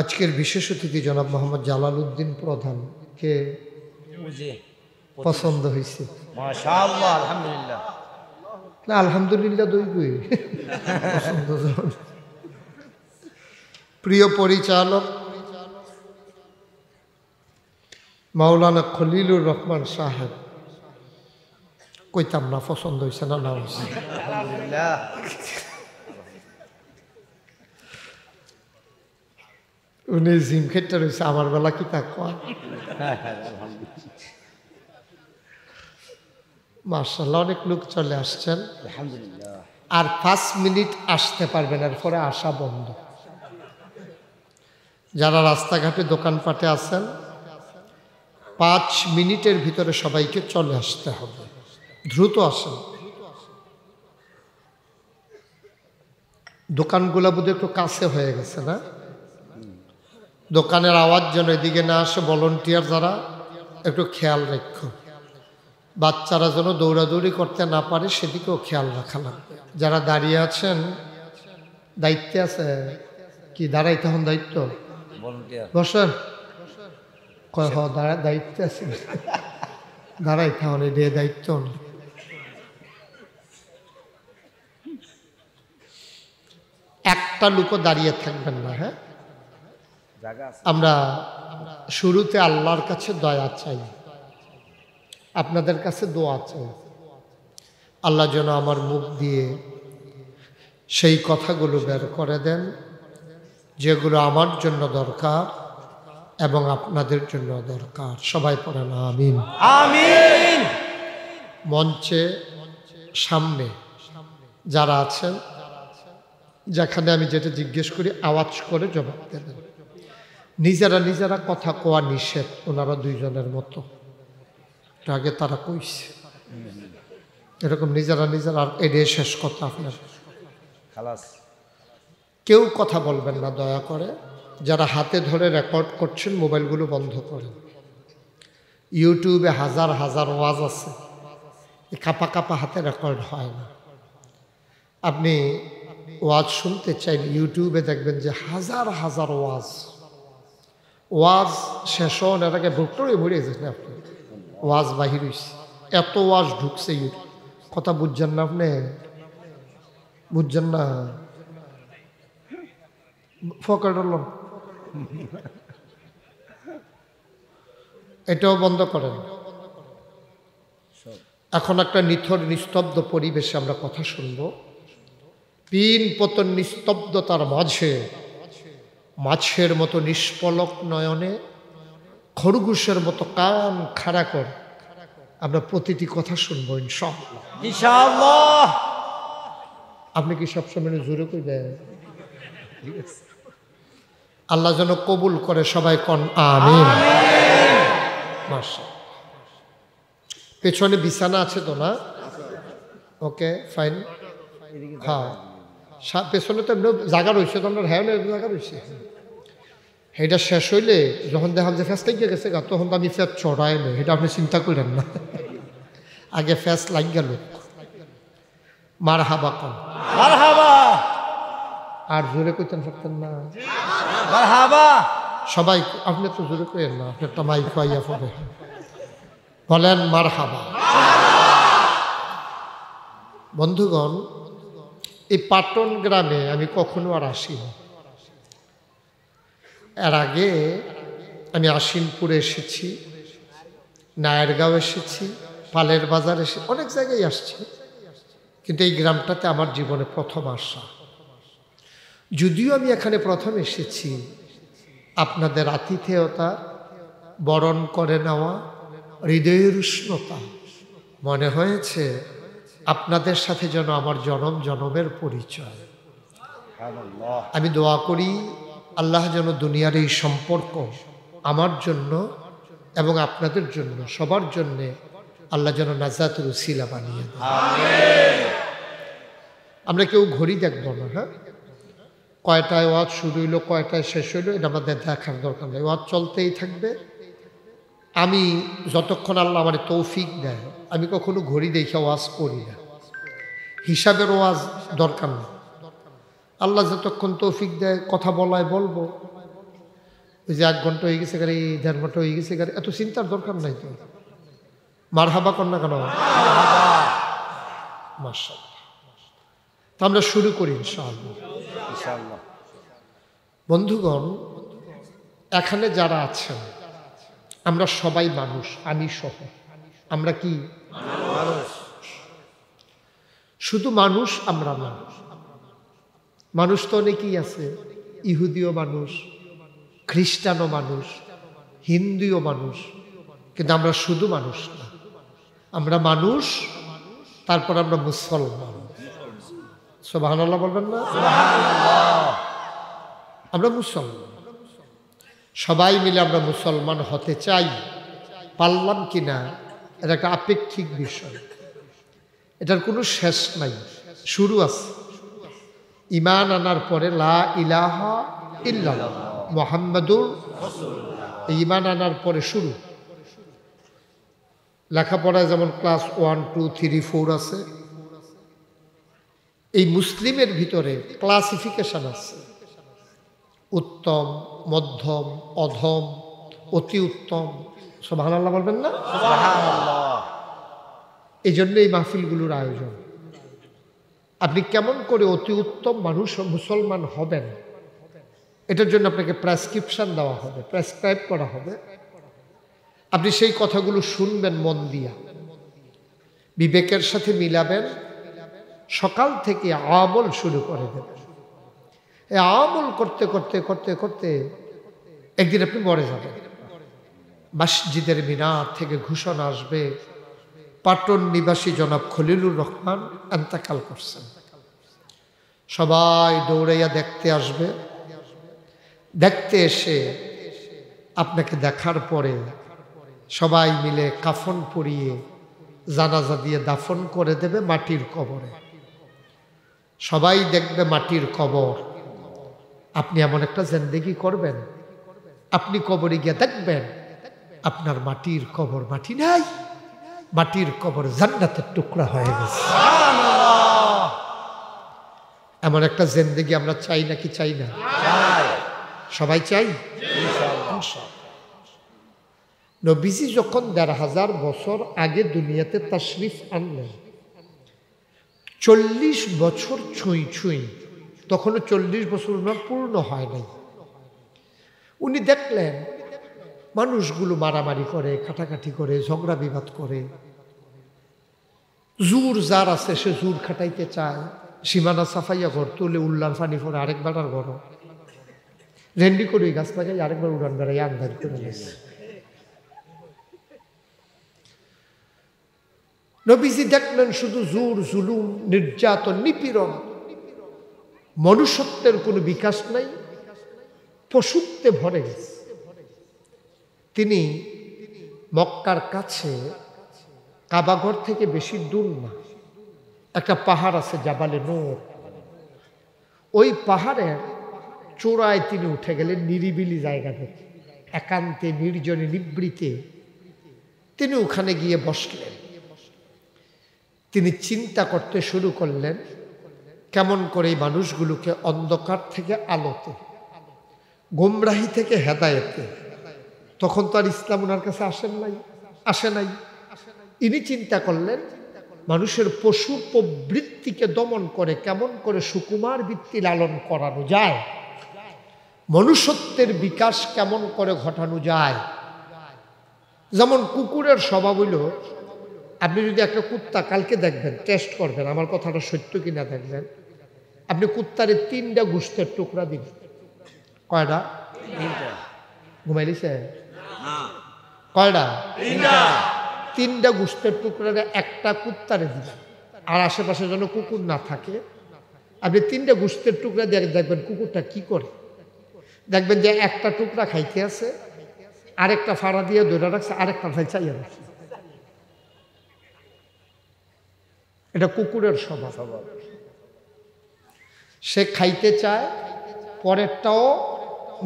আজকের বিশেষ অতিথি জনাব মোহাম্মদ জালাল উদ্দিন প্রধানকে পছন্দ হয়েছে। মাশাআল্লাহ, আলহামদুলিল্লাহ। না আলহামদুলিল্লাহ দইবই পছন্দ। প্রিয় পরিচালক মাওলানা খলিলুর রহমান সাহেব, কইতাম না পছন্দ হয়েছে না না হয়েছে। আলহামদুলিল্লাহ। উনি জিম খেটটা রয়েছে, আমার বেলা কি তা কয়। মার্শাল্লাহ, অনেক লোক চলে আসছেন। আলহামদুলিল্লাহ। আর 5 মিনিট আসতে পারবেন, এরপরে আসা বন্ধ। যারা রাস্তাঘাটে দোকানপাটে আছেন 5 মিনিটের ভিতরে সবাইকে চলে আসতে হবে, দ্রুত আসেন। দোকানগুলো বোধহয় একটু কাছে হয়ে গেছে না? দোকানের আওয়াজ যেন এদিকে না আসে, ভলান্টিয়ার যারা একটু খেয়াল রাখো। বাচ্চারা যেন দৌড়াদৌড়ি করতে না পারে সেদিকেও খেয়াল রাখা লাগবে। যারা দাঁড়িয়ে আছেন দায়িত্বে আছে কি? দাঁড়াইতে হন দায়িত্ব, বসেন। কয় দায়িত্বে আছে, দাঁড়াইতে হন, এ দায়িত্ব। একটা লোকও দাঁড়িয়ে থাকবেন না। হ্যাঁ, আমরা শুরুতে আল্লাহর কাছে দয়া চাই, আপনাদের কাছে দোয়া চাই। আল্লাহ যেন আমার মুখ দিয়ে সেই কথাগুলো বের করে দেন যেগুলো আমার জন্য দরকার এবং আপনাদের জন্য দরকার। সবাই পড়েন আমিন। আমিন। মঞ্চে সামনে যারা আছেন, যেখানে আমি যেটা জিজ্ঞেস করি আওয়াজ করে জবাব দেবেন। নিজেরা কথা কোয়া নিষেধ, ওনারা দুইজনের মতো আগে তারা কইছে এরকম নিজেরা আর এড়িয়ে শেষ কথা। আপনার কেউ কথা বলবেন না দয়া করে। যারা হাতে ধরে রেকর্ড করছেন মোবাইলগুলো বন্ধ করেন। ইউটিউবে হাজার হাজার ওয়াজ আছে, কাপা হাতে রেকর্ড হয় না। আপনি ওয়াজ শুনতে চাইলে ইউটিউবে দেখবেন যে হাজার হাজার ওয়াজ শেষ হন এর আগে ভুক্তরে ভরে যাচ্ছেন আপনি। ওয়াজ বাহির হয়েছে, এত ওয়াজ ঢুকছে। কথা বুঝছেন না আপনি? বুঝছেন না? ফকড়ল এটাও বন্ধ করেন। এখন একটা নিথর নিস্তব্ধ পরিবেশে আমরা কথা শুনবো। পিন পতন নিস্তব্ধতার মাঝে মাছের মতো নিষ্পলক নয়নে খরগোশের মতো কান খাড়া কর আমরা প্রতিটি কথা শুনবো ইনশাআল্লাহ। ইনশাআল্লাহ। আপনি কি সবসময় জোরে কইবেন? আল্লাহ যেন কবুল করে, সবাই কোন আমিন। মাশাআল্লাহ। পেছনে বিছানা আছে তো না? Okay fine. হ্যাঁ, পেছনে তো এমনি জায়গা রয়েছে, তো আপনার হ্যাঁ জায়গা রয়েছে। এটা শেষ হইলে যখন দেখাম যে ফ্যাস লাগিয়ে গেছে গা, তখন তো আমি ফ্যাস চড়াই নেই, এটা আপনি চিন্তা করেন না। আগে ফ্যাস লাগ গেল। মার হাবা কম, আর জোরে কইতেন পারতেন না। সবাই আপনি তো জোরে কইেন না, আপনি একটা মাইক পাইয়া পড়ে বলেন মার হাবা। বন্ধুগণ, এই পাটন গ্রামে আমি কখনো আর আসিনি। এর আগে আমি আসিনপুরে এসেছি, নায়ারগাঁও এসেছি, পালের বাজার এসে অনেক জায়গায় আসছি, কিন্তু এই গ্রামটাতে আমার জীবনে প্রথম আসা। যদিও আমি এখানে প্রথম এসেছি, আপনাদের আতিথেয়তা, বরণ করে নেওয়া, হৃদয়ের উষ্ণতা, মনে হয়েছে আপনাদের সাথে যেন আমার জনম জনমের পরিচয়। আমি দোয়া করি আল্লাহ যেন দুনিয়ার এই সম্পর্ক আমার জন্য এবং আপনাদের জন্য, সবার জন্যে আল্লাহ যেন নাজাতের উসিলা বানিয়ে দেন। আমরা কেউ ঘড়ি দেখব না। হ্যাঁ, কয়টায় ওয়াজ শুরু হইলো, কয়টায় শেষ হইলো, এটা আমাদের দেখার দরকার নেই। ওয়াজ চলতেই থাকবে। আমি যতক্ষণ আল্লাহ আমার তৌফিক দেয়, আমি কখনো ঘড়ি দেখে ওয়াজ করি না। হিসাবের ওয়াজ দরকার নেই। আল্লাহ যতক্ষণ তৌফিক দেয় কথা বলায় বলবো, ওই যে 1 ঘন্টা হয়ে গেছে গাড়ি, 1.5 ঘন্টা হয়ে গেছে গাড়ি, এত চিন্তার দরকার নাই তো। মারহাবা কর না কেন? মাশাআল্লাহ। তো আমরা শুরু করি ইনশাআল্লাহ। ইনশাআল্লাহ। বন্ধুগণ, এখানে যারা আছেন আমরা সবাই মানুষ, আমি সহ। আমরা কি মানুষ? শুধু মানুষ আমরা না। মানুষ তো অনেকেই আছে, ইহুদিও মানুষ, খ্রিস্টানও মানুষ, হিন্দুও মানুষ, কিন্তু আমরা শুধু মানুষ না। আমরা মানুষ, তারপর আমরা মুসলমান। সুবহানাল্লাহ বলবেন না? আমরা মুসলমান, সবাই মিলে আমরা মুসলমান হতে চাই। পারলাম কিনা এটা একটা আপেক্ষিক বিষয়, এটার কোনো শেষ নাই, শুরু আছে। ঈমান আনার পরে লা ইলাহা ইল্লাল্লাহ মুহাম্মাদুর রাসূলুল্লাহ, ঈমান আনার পরে শুরু। লেখাপড়ায় যেমন ক্লাস 1, 2, 3, 4 আছে, এই মুসলিমের ভিতরে ক্লাসিফিকেশন আছে, উত্তম, মধ্যম, অধম, অতি উত্তম। সুবহানাল্লাহ বলবেন না? সুবহানাল্লাহ। এই জন্য এই মাহফিলগুলোর আয়োজন। আপনি কেমন করে অতি উত্তম মানুষ মুসলমান হবেন, এটার জন্য আপনাকে প্রেসক্রিপশন দেওয়া হবে, প্রেসক্রাইব করা হবে। আপনি সেই কথাগুলো শুনবেন মন দিয়া, বিবেকের সাথে মিলাবেন, সকাল থেকে আমল শুরু করে দেবেন। এই আমল করতে করতে করতে করতে একদিন আপনি মরে যাবেন। মসজিদের মিনার থেকে ঘোষণা আসবে, পাটন নিবাসী জনাব খলিলুর রহমান ইন্তেকাল করছেন। সবাই দৌড়াইয়া দেখতে আসবে। দেখতে এসে আপনাকে দেখার পরে সবাই মিলে কাফন পরিয়ে জানাজা দিয়ে দাফন করে দেবে মাটির কবরে। সবাই দেখবে মাটির কবর। আপনি এমন একটা জিন্দেগি করবেন, আপনি কবরে গিয়ে দেখবেন আপনার মাটির কবর মাটি নাই, মাটির কবর জান্নাতের টুকরা হয়ে গেছে। এমন একটা জিন্দেগি আমরা চাই নাকি চাই না? সবাই চাই। নবীজি যখন 1500 বছর আগে দুনিয়াতে তাশরিফ আনলেন, 40 বছর ছুঁই ছুঁই, তখনও 40 বছর ওনার পূর্ণ হয় নাই। উনি দেখলেন মানুষগুলো মারামারি করে, কাটাকাটি করে, ঝগড়া বিবাদ করে, জোর যার আছে সে জোর খাটাইতে চায়, সীমানা সাফাইয়া ঘর তুলে উল্লার ফানি ফোরে আরেক বেড়ার ঘর রেন্ডি করে গাছ লাগাই আরেকবার উড়ান বেড়াই আন্দাজ করে গেছে। নবীজি দেখলেন শুধু জোর, জুলুম, নির্যাতন, নিপীড়ন, মনুষ্যত্বের কোনো বিকাশ নাই, পশুত্বে ভরে গেছে। তিনি মক্কার কাছে, কাবাঘর থেকে বেশি দূর না, একটা পাহাড় আছে জাবালে নূর, ওই পাহাড়ের চূড়ায় তিনি উঠে গেলেন, নিরিবিলি জায়গা থেকে, একান্তে নির্জনে নিবৃতে তিনি ওখানে গিয়ে বসলেন। তিনি চিন্তা করতে শুরু করলেন কেমন করে এই মানুষগুলোকে অন্ধকার থেকে আলোতে, গোমরাহি থেকে হেদায়েতে। তখন তো আর ইসলাম ওনার কাছে আসে নাই। ইনি চিন্তা করলেন মানুষের পশু প্রবৃত্তিকে দমন করে কেমন করে সুকুমার বৃত্তি লালন করানো যায়, মনুষ্যত্বের বিকাশ কেমন করে ঘটানো যায়। যেমন কুকুরের স্বভাব হইল, আপনি যদি একটা কুত্তা, কালকে দেখবেন, টেস্ট করবেন আমার কথাটা সত্য কিনা দেখবেন, আপনি কুত্তারে 3টা গোশতের টুকরা দিবেন। কয়টা? ঘুমাইলিছে? কয়টা? 3টা গোশতের টুকরারে একটা কুত্তারে দিবেন, আর আশেপাশে যেন কুকুর না থাকে। আপনি 3টা গোশতের টুকরা দিয়ে দেখবেন কুকুরটা কি করে। দেখবেন যে একটা টুকরা খাইতে আছে, আরেকটা ফাড়া দিয়ে ধরে রাখছে, আরেকটা ফাই চাইয়া রাখছে। এটা কুকুরের স্বভাব। সে খাইতে চায়, পরেরটাও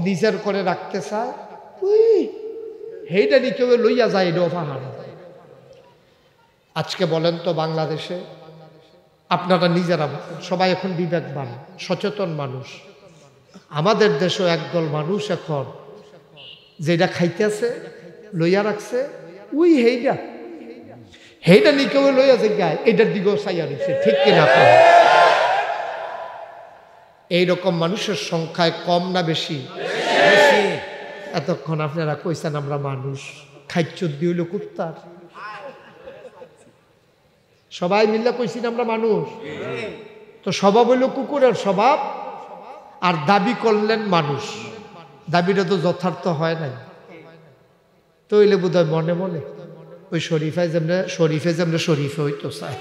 নিজের করে রাখতে চায়, সেইটা নি কেউ লইয়া যায়, এটাও পাহাড়। আজকে বলেন তো বাংলাদেশে, আপনারা নিজেরা সবাই এখন বিবেকবান, সচেতন মানুষ। আমাদের দেশেও একদল মানুষ এখন যেটা খাইতেছে লইয়া রাখছে ওই হেইটা নি কেউ লইয়া যে গায় এটার দিকেও চাইয়া রয়েছে, ঠিক কিনা? এইরকম মানুষের সংখ্যায় কম না বেশি? এতক্ষণ আপনারা কইছেন আমরা মানুষ, খাইচুদ্দি হইল কুত্তার। সবাই মিলে কইছি আমরা মানুষ, তো স্বভাব হইল কুকুরের স্বভাব, আর দাবি করলেন মানুষ। দাবিটা তো যথার্থ হয় নাই, তো হইলে বোধ হয় মনে মনে ওই শরীফে যেমন শরীফে হইতো চাই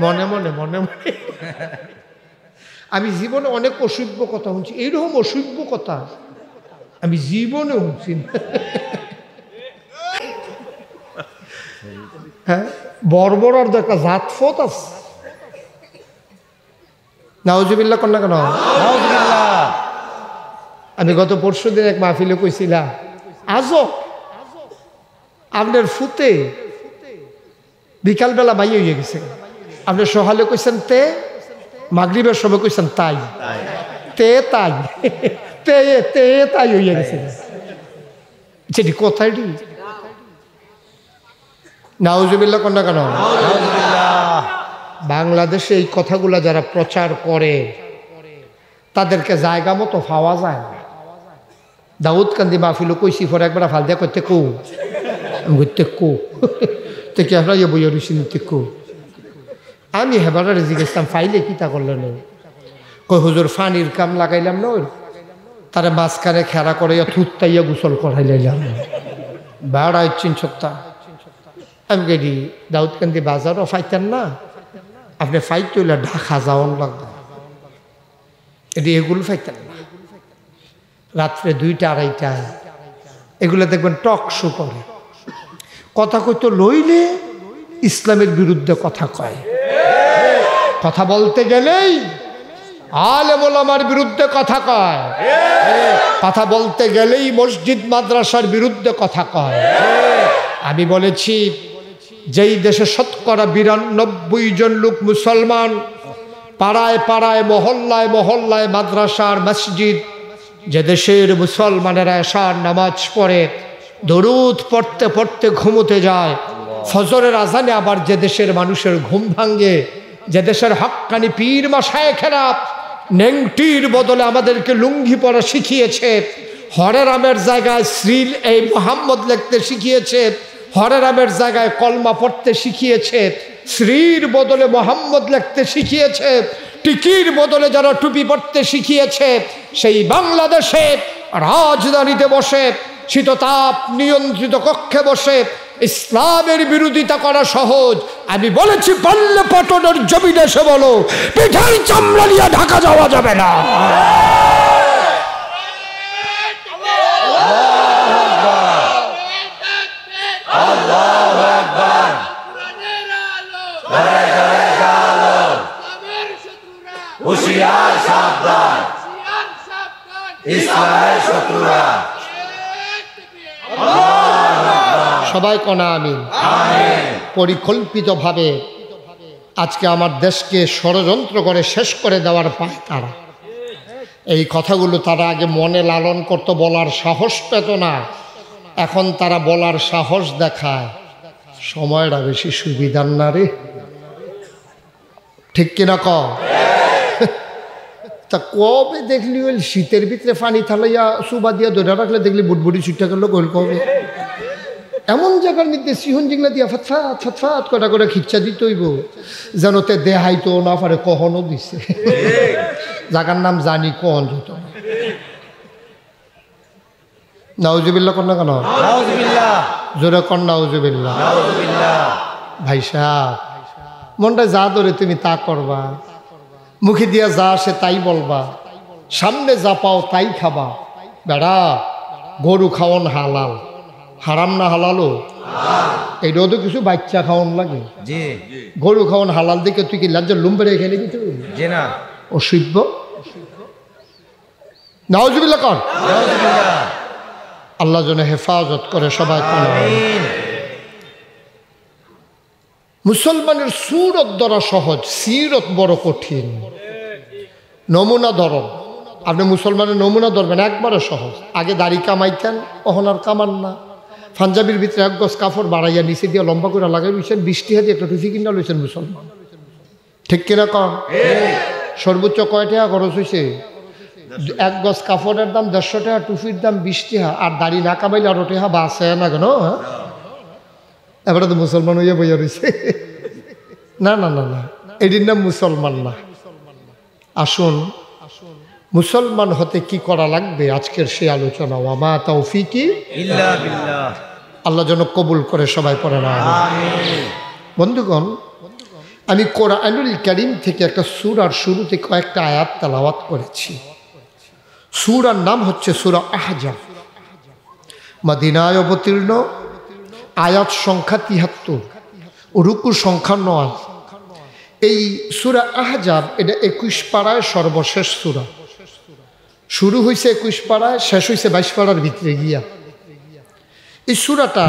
মনে মনে আমি জীবনে অনেক অসভ্য কথা শুনছি, এইরকম অসভ্য কথা আমি জীবনে শুনছি না। হ্যাঁ, বর্বর আর একটা জাতফত আছে। নাউজুবিল্লাহ কন্যা কেন? আমি গত পরশু দিন এক মাহফিলে কইছিলাম, আজও আপনার ফুতে বিকালবেলা মাই হয়ে গেছে, আপনি সকালে কইছেন তে, মাগরিবের সময় কইছেন তাই, তে তাই তে তে তাই হইয়া গেছে। সেটি কোথায় নাউজুবিল্লাহ কন্যা কেন? বাংলাদেশে এই কথাগুলা যারা প্রচার করে তাদেরকে জায়গা মতো পাওয়া যায় না। দাউদ কান্দি মাহফিল কইছি পরে একবার ফাল দিয়া করতে কো আমি করতে কো তো কি আপনার ইয়ে বইয়া রুচি নিতে কো। আমি হেবারে জিজ্ঞেসলাম ফাইলে কিতা করলেন? কই হুজুর ফানির কাম লাগাইলাম না, তারা মাঝখানে খেরা করে থুত্তাইয়া গোসল করাই লাইলাম, বেড়া ইচ্ছিন সত্তা। আমি গেলি দাউদকান্দি বাজারও ফাইতেন না, আপনি ফাইতে হইলে ঢাকা যাওয়ান লাগবে, এটি এগুলো ফাইতেন না। রাত্রে 2টা 2:30টায় এগুলো দেখবেন টক শো করে, কথা কইতো লইলে ইসলামের বিরুদ্ধে কথা কয়, কথা বলতে গেলেই আলেম ওলামার বিরুদ্ধে কথা কয়, কথা বলতে গেলেই মসজিদ মাদ্রাসার বিরুদ্ধে কথা কয়। আমি বলেছি যেই দেশে শতকরা 92 জন লোক মুসলমান, পাড়ায় পাড়ায় মহল্লায় মহল্লায় মাদ্রাসার মসজিদ, যে দেশের মুসলমানেরা এশার নামাজ পড়ে দরুদ পড়তে পড়তে ঘুমোতে যায়, ফজরের আজানে আবার যে দেশের মানুষের ঘুম ভাঙ্গে, যে দেশের হক্কানি পীর মাশায়েখেরা নেংটির বদলে আমাদেরকে লুঙ্গি পরা শিখিয়েছে, হরে রামের জায়গায় শ্রীল এই মোহাম্মদ লিখতে শিখিয়েছে, হরে রামের জায়গায় কলমা পড়তে শিখিয়েছে, শ্রীর বদলে মোহাম্মদ লিখতে শিখিয়েছে, টিকির বদলে যারা টুপি পড়তে শিখিয়েছে, সেই বাংলাদেশে রাজধানীতে বসে শীততাপ নিয়ন্ত্রিত কক্ষে বসে ইসলামের বিরোধিতা করা সহজ। আমি বলেছি পাল্লে পটনের জমিনে এসে বলো, পিঠের চামড়া নিয়ে ঢাকা যাওয়া যাবে না। হুশিয়ার সাবধান, ইসলামের শত্রুরা। সবাই কনা আমিন। পরিকল্পিতভাবে আজকে আমার দেশকে ষড়যন্ত্র করে শেষ করে দেওয়ার পায় তারা। এই কথাগুলো তারা আগে মনে লালন করতো, বলার সাহস পেত না, এখন তারা বলার সাহস দেখায়। সময়টা বেশি সুবিধার না রে, ঠিক কিনা ক? তা কবে দেখলি ওই শীতের ভিতরে পানি থালাইয়া সুবা দিয়া ধরে রাখলে দেখলি বুটবুটি ছুটে গেল গোল কবে এমন জায়গার মধ্যে সিহন জিংলা দিয়া ফাতফাত ফাতফাত কটা করে খিচ্ছা দিতে হইব যেন তে দেহাইতো না পারে, কখনো দিছে জায়গার নাম জানি কখন যেত। নাউজুবিল্লাহ কন্যা কেন? জোরে কন নাউজুবিল্লাহ। ভাই সাহেব, মনটা যা ধরে তুমি তা করবা, মুখে দিয়া যা আসে তাই বলবা, সামনে যা পাও তাই খাবা। বেড়া, গরু খাওয়ান হালাল, হারাম না হালালো? এইটাও তো কিছু বাচ্চা খাওয়ান লাগে। গরু খাওয়ান হালাল দেখে তুই কি লাজ্জার লুম বেড়ে খেলে কিন্তু অসভ্য। নাউজুবিল্লাহ কর। আল্লাহ যেন হেফাজত করে সবাই। মুসলমানের সুরত ধরা সহজ, সিরত বড় কঠিন। নমুনা ধরন, আপনি মুসলমানের নমুনা ধরবেন, একবারে সহজ। আগে দাড়ি কামাইতেন, অহন আর কামান না। পাঞ্জাবির ভিতরে এক গজ কাপড় বাড়াইয়া নিচে দিয়ে লম্বা করে লাগাই লইছেন, 20 টাকা দিয়ে একটা টুপি কিনা লইছেন মুসলমান। ঠিক কিনা কন? সর্বোচ্চ কয় টাকা খরচ হয়েছে? এক গজ কাপড়ের দাম 150 টাকা, টুপির দাম 20 টাকা, আর দাড়ি না কামাইলে আরো টাকা বাঁচে না কেন? এবারে তো মুসলমান হইয়া বইয়া রয়েছে। না না না না, এটির নাম মুসলমান না। আসুন, মুসলমান হতে কি করা লাগবে আজকের সেই আলোচনা। ওয়ামা তাওফিকি ইল্লা বিল্লাহ। আল্লাহ যেন কবুল করে, সবাই পড়ে না। আমিন। বন্ধুগণ, আমি কোরআনুল কারীম থেকে একটা সূরার শুরুতে কয়েকটা আয়াত তেলাওয়াত করেছি। সূরার নাম হচ্ছে সূরা আহজাব। মদিনায় অবতীর্ণ, আয়াত সংখ্যা 73, রুকু সংখ্যা 9। এই সূরা আহজাব এটা 21 পাড়ায় সর্বশেষ সূরা। শুরু হয়েছে 21 পাড়ায়, শেষ হয়েছে 22 পাড়ার ভিতরে গিয়া। এই সূরাটা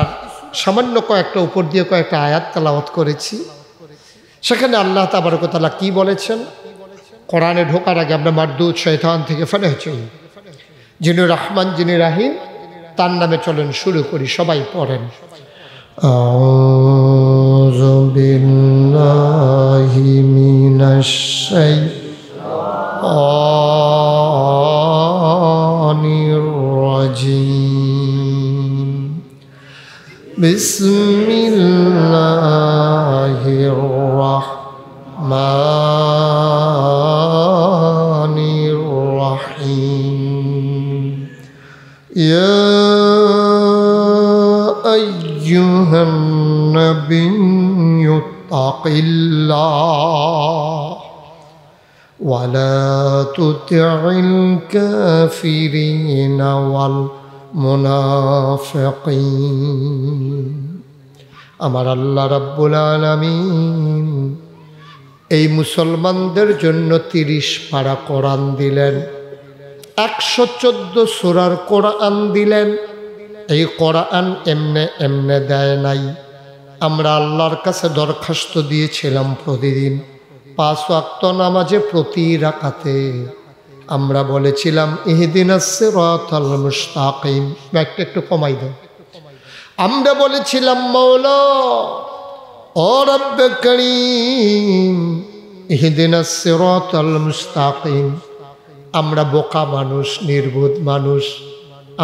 সামান্য কয়েকটা উপর দিয়ে কয়েকটা আয়াত তেলাওয়াত করেছি। সেখানে আল্লাহ তাবারক ওয়া তাআলা কি বলেছেন, কোরআনে ঢোকার আগে আমরা মারদুদ শয়তান থেকে ফানাহ চাই। যিনি রহমান, যিনি রাহিম, তার নামে চলেন শুরু করি, সবাই পড়েন। আউযু বিল্লাহি মিনাশ শাইতানির রাজীম। বিসমিল্লাহির রাহমানির রাহিম। ইয়া আইয়ুহান নাবিয়্যু তাকিল্লাহ ওয়া লা তুতি'ল কাফিরিনা ওয়াল মুনাফিকিন। আমার আল্লাহ রাব্বুল আলামিন এই মুসলমানদের জন্য 30 পারা কোরআন দিলেন, 114 সূরার কোরআন দিলেন। এই কোরআন এমনে এমনে দেয় নাই। আমরা আল্লাহর কাছে দরখাস্ত দিয়েছিলাম প্রতিদিন 5 ওয়াক্ত নামাজে প্রতি রাকাতে আমরা বলেছিলাম ইহদিনাস সিরাতাল মুস্তাকিম। একটু কমাই দাও। আমরা বলেছিলাম মাওলা ও রব্বে করিম ইহদিনাস সিরাতাল মুস্তাকিম। আমরা বোকা মানুষ, নির্বোধ মানুষ,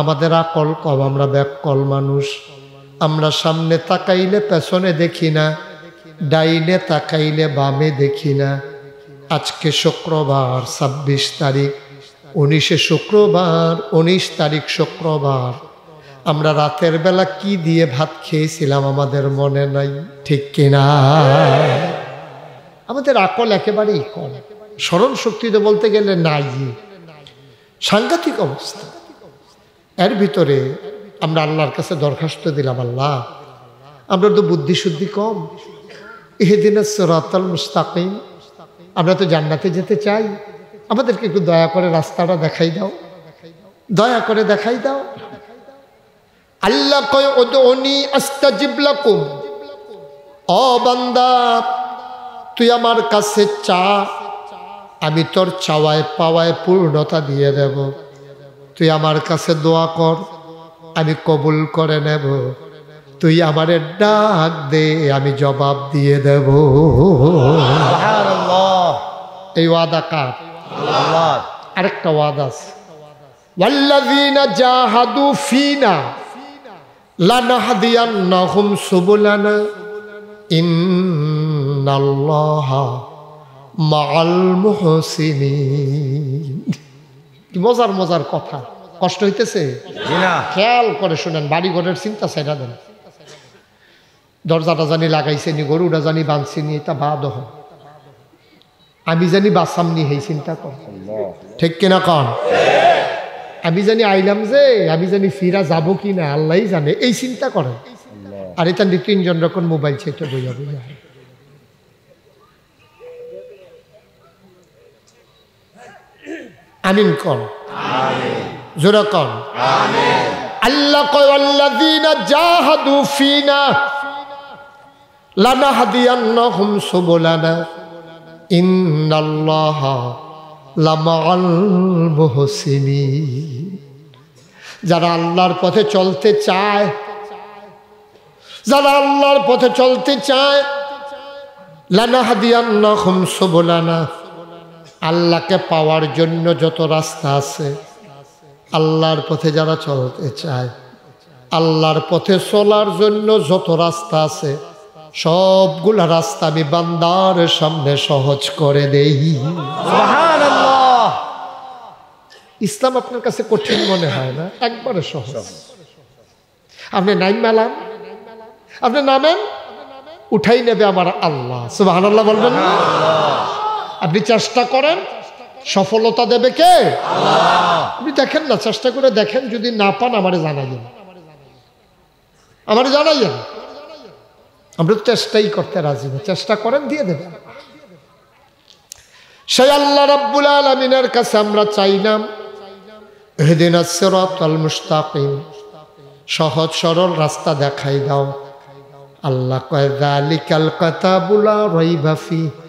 আমাদের আকল কম, আমরা ব্যাককল মানুষ। আমরা সামনে তাকাইলে পেছনে দেখি না, ডাইনে তাকাইলে বামে দেখি না। আজকে শুক্রবার 26 তারিখ, 19 শুক্রবার, 19 তারিখ শুক্রবার। আমরা রাতের বেলা কি দিয়ে ভাত খেয়েছিলাম আমাদের মনে নাই, ঠিক কিনা? আমাদের আকল একেবারেই কম, স্মরণ শক্তিতে বলতে গেলে নাই, সাংঘাতিক অবস্থা। এর ভিতরে আমরা আল্লাহর কাছে দরখাস্ত দিলাম, আল্লাহ আমরা তো বুদ্ধি শুদ্ধি কম, ইহদিনাস সিরাতাল মুস্তাকিম, আমরা তো জান্নাতে যেতে চাই, আমাদেরকে একটু দয়া করে রাস্তাটা দেখাই দাও, দয়া করে দেখাই দাও। আল্লাহ কয় উদউনি আস্তাজিব লাকুম, ও বান্দা তুই আমার কাছে চা, আমি তোর চাওয়ায় পাওয়ায় পূর্ণতা দিয়ে দেব। তুই আমার কাছে দোয়া কর, আমি কবুল করে নেব। তুই আমারে ডাক দে, আমি জবাব দিয়ে দেব। সুবহানাল্লাহ। এই ওয়াদা কার? আল্লাহ। আরেকটা ওয়াদা আছে, ওয়াল্লাযীনা জাহাদু ফীনা লানাহদিয়ান্নাহুম সুবুলানা ইন্নাল্লাহা মাআল মুহসিনিন। কি মজার মজার কথা, কষ্ট হইতেছে? জি না। খেয়াল করে শুনেন, বাড়ি ঘরের চিন্তা ছাইড়া দেন। দরজাটা জানি লাগাইছেনি, গরুটা জানি বাঁধছিনি, এটা বাদ হয়। আমি জানি বাসাম নি, এই চিন্তা কর, ঠিক কিনা কন? আমি জানি আইলাম যে, আমি জানি ফিরা যাবো কি না আল্লাহই জানে, এই চিন্তা করেন। আর এটা 3জন যখন মোবাইল ছেটে বইয়া বইয়া, আমিন কন, জোরে কন। আল্লাহ কয় আল্লাযীনা জাহাদু ফিনা লানাহদিয়ান্নাহুম সুবুলানা ইন্নাল্লাহা লামাআল মুহসিনিন। যারা আল্লাহর পথে চলতে চায়, যারা আল্লাহর পথে চলতে চায়, লানাহদিয়ান্নাহুম সুবুলানা, আল্লাহকে পাওয়ার জন্য যত রাস্তা আছে, আল্লাহর পথে যারা চলতে চায়, আল্লাহর পথে চলার জন্য যত রাস্তা আছে, সবগুলা রাস্তা আমি বান্দার সামনে সহজ করে দেই। সুবহানাল্লাহ। ইসলাম আপনার কাছে কঠিন মনে হয় না? একবারে সহজ। আপনি নাইম মেলান, আপনি নামেন, উঠাই নেবে আমার আল্লাহ। সুবহানাল্লাহ বলবেন না? আপনি চেষ্টা করেন, সফলতা দেবে কে? আল্লাহ। আপনি দেখেন না, চেষ্টা করে দেখেন, যদি না পান আমারে জানাইয়েন, আমারে জানাইয়েন। আমরা তো চেষ্টাই করতে রাজি না, চেষ্টা করেন, দিয়ে দেবেন। সেই আল্লাহ রাব্বুল আলামিনের কাছে আমরা চাইলাম, ইহদিনাস সিরাতাল মুস্তাকিম, সহজ সরল রাস্তা দেখাই দাও। আল্লাহ কয় যালিকাল কিতাবু লা রাইবা ফিহি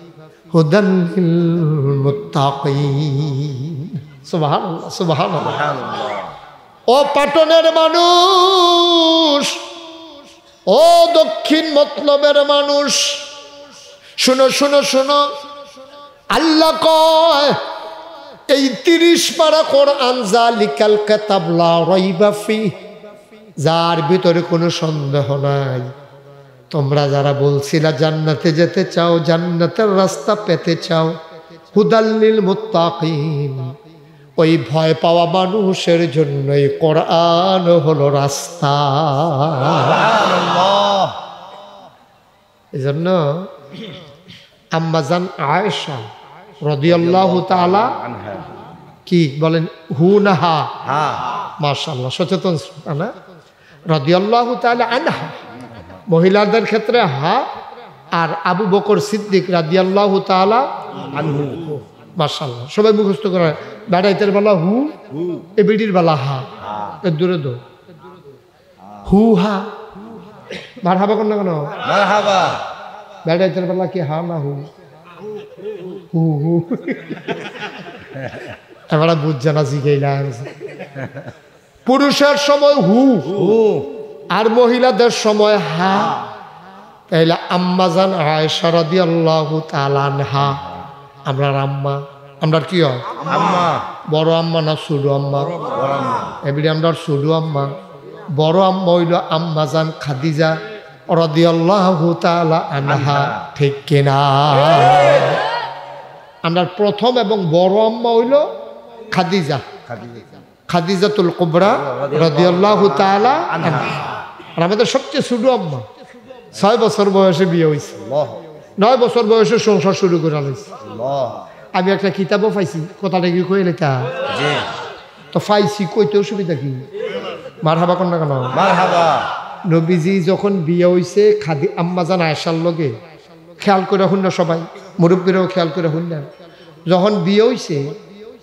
হুদান লিল মুত্তাকিন। সুবহানাল্লাহ, সুবহানাল্লাহ। ও পাটনের মানুষ, ও দক্ষিণ মতলবের মানুষ, শুনো শুনো শুনো, আল্লাহ কয় এই 30 পারা কোরআন, যালিকাল কিতাব লা রাইবা ফিহি, যার ভিতরে কোনো সন্দেহ নাই। তোমরা যারা বলছিলা জান্নাতে যেতে চাও, জান্নাতের রাস্তা পেতে চাও, হুদাল লিল মুত্তাকিন, ওই ভয় পাওয়া মানুষের জন্যই কোরআন হলো রাস্তা। সুবহানাল্লাহ। এজন্য আম্মাজান আয়েশা রাদিয়াল্লাহু তাআলা আনহা। কি বলেন? হু না হা? হ্যাঁ। মাশাআল্লাহ, সচেতন শ্রোতা না? রাদিয়াল্লাহু তাআলা আনহা, মহিলাদের ক্ষেত্রে হা, আর আবু বকর সিদ্দিক রাদিয়াল্লাহু তাআলা আনহু। মাশাআল্লাহ, সবাই মুখস্থ করে। বেড়াইতের বেলা হু, এ বিড়ির বেলা হা, এর দূরে দো হু হা। মারহাবা কোন না কেন? মারহাবা। বেড়াইতের বেলা কি হা না হু? হু হু। এবার বুঝছে না, জিগাইলাম। পুরুষের সময় হু, আর মহিলাদের সময় হা। তাইলে আম্মাজান আয়েশা রাদিয়াল্লাহু তাআলা আনহা, আমরা আম্মা, আমরা কি হয়? আম্মা। বড় আম্মা না ছোট আম্মা? এবারে আমরা ছোট আম্মা। বড় আম্মা হইল আম্মাজান খাদিজা রাদিয়াল্লাহু তাআলা আনহা, ঠিক কিনা? আমরা প্রথম এবং বড় আম্মা হইল খাদিজা, খাদিজাতুল কুবরা রাদিয়াল্লাহু তাআলা আনহা। আর আমাদের সবচেয়ে ছোট আম্মা 6 বছর বয়সে বিয়ে হয়েছে, 9 বছর বয়সে সংসার শুরু করে আলাইছে। আমি একটা কিতাবও পাইছি, কথাটা কি কইলে তা তো পাইছি, কইতে অসুবিধা কি? মারহাবা কোন না কেন? মারহাবা। নবীজি যখন বিয়ে হইছে আম্মাজান আয়েশার লগে, খেয়াল করে শুন না সবাই, মুরব্বীরাও খেয়াল করে শুন না, যখন বিয়ে হইছে